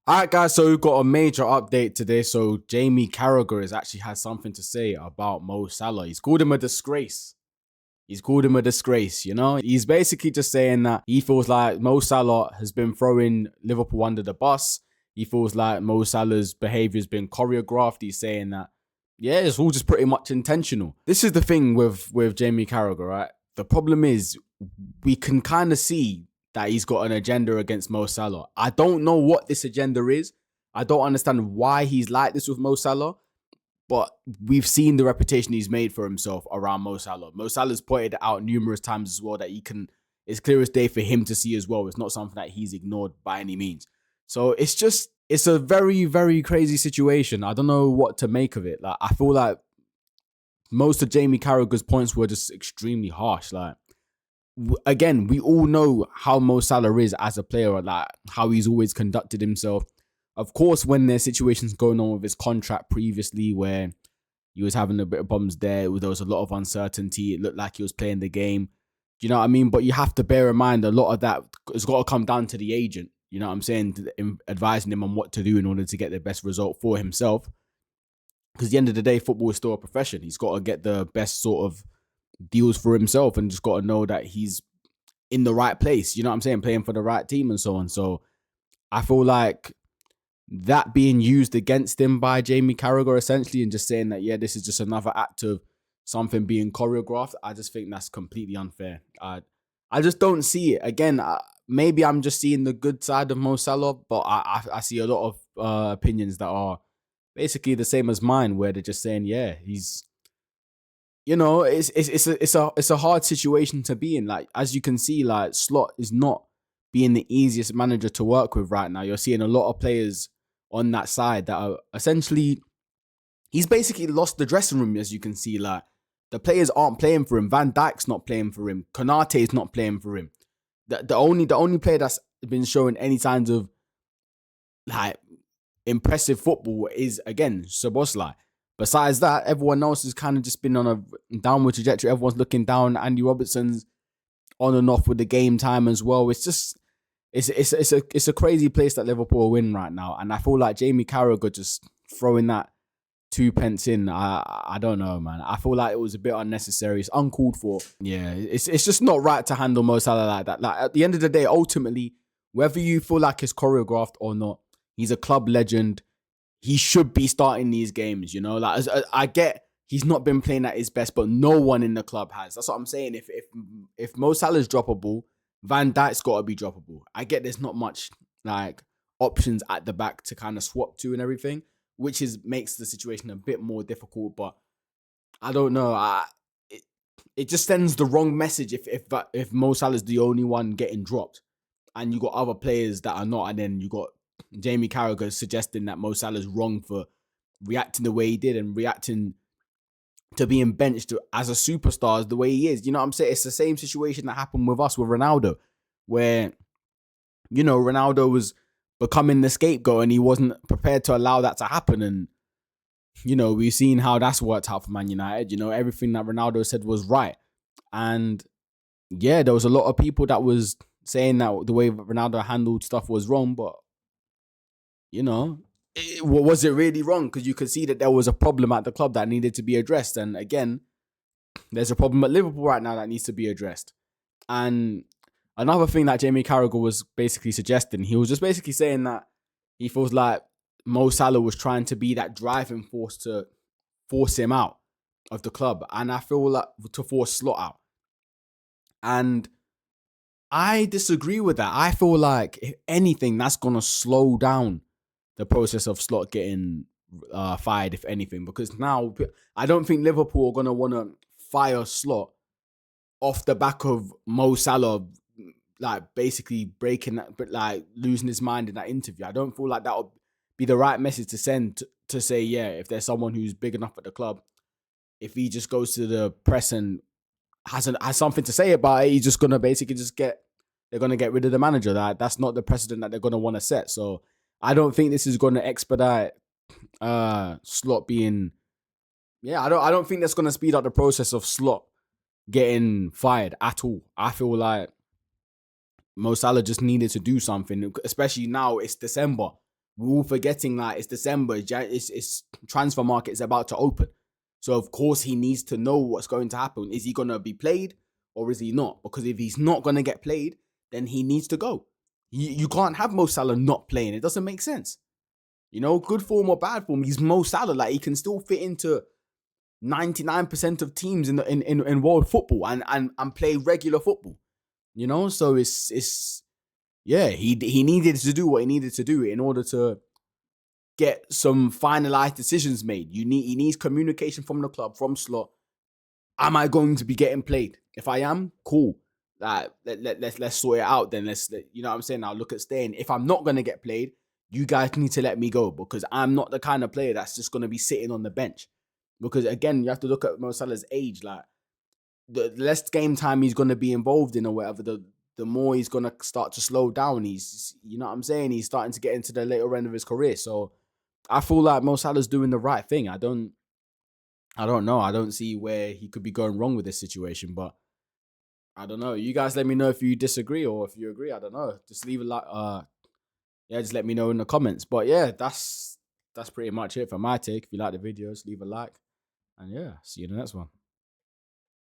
All right, guys. So we've got a major update today. So Jamie Carragher has actually had something to say about Mo Salah. He's called him a disgrace. He's called him a disgrace. He's basically just saying that he feels like Mo Salah has been throwing Liverpool under the bus. He feels like Mo Salah's behavior has been choreographed. He's saying that, yeah, it's all just pretty much intentional. This is the thing with Jamie Carragher, right? The problem is we can kind of see that he's got an agenda against Mo Salah. I don't know what this agenda is. I don't understand why he's like this with Mo Salah, but we've seen the reputation he's made for himself around Mo Salah. Mo Salah's pointed it out numerous times as well that it's clear as day for him to see as well. It's not something that he's ignored by any means. So it's a very, very crazy situation. I don't know what to make of it. Like, I feel like most of Jamie Carragher's points were just extremely harsh. Like, again, we all know how Mo Salah is as a player, like how he's always conducted himself. Of course, when there's situations going on with his contract previously where he was having a bit of problems there was a lot of uncertainty. It looked like he was playing the game. Do you know what I mean? But you have to bear in mind a lot of that has got to come down to the agent. You know what I'm saying? Advising him on what to do in order to get the best result for himself. Because at the end of the day, football is still a profession. He's got to get the best sort of deals for himself and just got to know that he's in the right place. You know what I'm saying? Playing for the right team and so on. So I feel like that being used against him by Jamie Carragher essentially and just saying that, yeah, this is just another act of something being choreographed, I just think that's completely unfair. I just don't see it. Again, maybe I'm just seeing the good side of Mo Salah, but I see a lot of opinions that are basically the same as mine, where they're just saying, yeah, he's, it's a hard situation to be in. Like, as you can see, like, Slot is not being the easiest manager to work with right now. You're seeing a lot of players on that side that are essentially, he's basically lost the dressing room, as you can see. Like, the players aren't playing for him. Van Dijk's not playing for him. Konate's not playing for him. The only player that's been showing any signs of like impressive football is, again, Szoboszlai. Besides that, everyone else has kind of just been on a downward trajectory. Everyone's looking down. Andy Robertson's on and off with the game time as well. It's just it's a crazy place that Liverpool are in right now, and I feel like Jamie Carragher just throwing that 2 pence in. I don't know, man. I feel like it was a bit unnecessary. It's uncalled for. Yeah, it's just not right to handle Mo Salah like that. Like, at the end of the day, ultimately, whether you feel like it's choreographed or not, he's a club legend. He should be starting these games. Like, I get he's not been playing at his best, but no one in the club has. That's what I'm saying. If Mo Salah's droppable, Van Dijk's got to be droppable. I get there's not much like options at the back to kind of swap to and everything, which makes the situation a bit more difficult. But I don't know. It just sends the wrong message if Mo Salah's the only one getting dropped, and you got other players that are not, and then you got Jamie Carragher suggesting that Mo Salah's wrong for reacting the way he did and reacting to being benched as a superstar the way he is. You know what I'm saying? It's the same situation that happened with us with Ronaldo, where, Ronaldo was becoming the scapegoat and he wasn't prepared to allow that to happen. And, we've seen how that's worked out for Man United. Everything that Ronaldo said was right. And yeah, there was a lot of people that was saying that the way Ronaldo handled stuff was wrong, but, was it really wrong? Because you could see that there was a problem at the club that needed to be addressed. And again, there's a problem at Liverpool right now that needs to be addressed. And another thing that Jamie Carragher was basically suggesting, he was just basically saying that he feels like Mo Salah was trying to be that driving force to force him out of the club. And I feel like to force Slot out. And I disagree with that. I feel like, if anything, that's going to slow down the process of Slot getting fired, if anything, because now I don't think Liverpool are going to want to fire Slot off the back of Mo Salah, like, basically breaking that, but like losing his mind in that interview. I don't feel like that would be the right message to send to say, yeah, if there's someone who's big enough at the club, if he just goes to the press and has something to say about it, he's just going to basically they're going to get rid of the manager. That's not the precedent that they're going to want to set. So I don't think this is going to expedite Slot being. Yeah, I don't think that's going to speed up the process of Slot getting fired at all. I feel like Mo Salah just needed to do something, especially now it's December. we're all forgetting like it's December, it's transfer market is about to open. So of course he needs to know what's going to happen. Is he gonna be played or is he not? Because if he's not gonna get played, then he needs to go. You can't have Mo Salah not playing. It doesn't make sense. You know, good form or bad form, he's Mo Salah. Like he can still fit into 99% of teams in world football and play regular football. You know, so it's yeah, he needed to do what he needed to do in order to get some finalized decisions made. He needs communication from the club, from Slot. Am I going to be getting played? If I am, cool. Let's sort it out. Then you know what I'm saying. I'll look at staying. If I'm not gonna get played, you guys need to let me go because I'm not the kind of player that's just gonna be sitting on the bench. Because again, you have to look at Mo Salah's age. Like the less game time he's gonna be involved in or whatever, the more he's gonna start to slow down. He's, you know what I'm saying. He's starting to get into the later end of his career. So I feel like Mo Salah's doing the right thing. I don't know. I don't see where he could be going wrong with this situation, but I don't know. You guys let me know if you disagree or if you agree. I don't know. Just leave a like. Yeah, just let me know in the comments. But yeah, that's pretty much it for my take. If you like the videos, leave a like, and yeah, see you in the next one.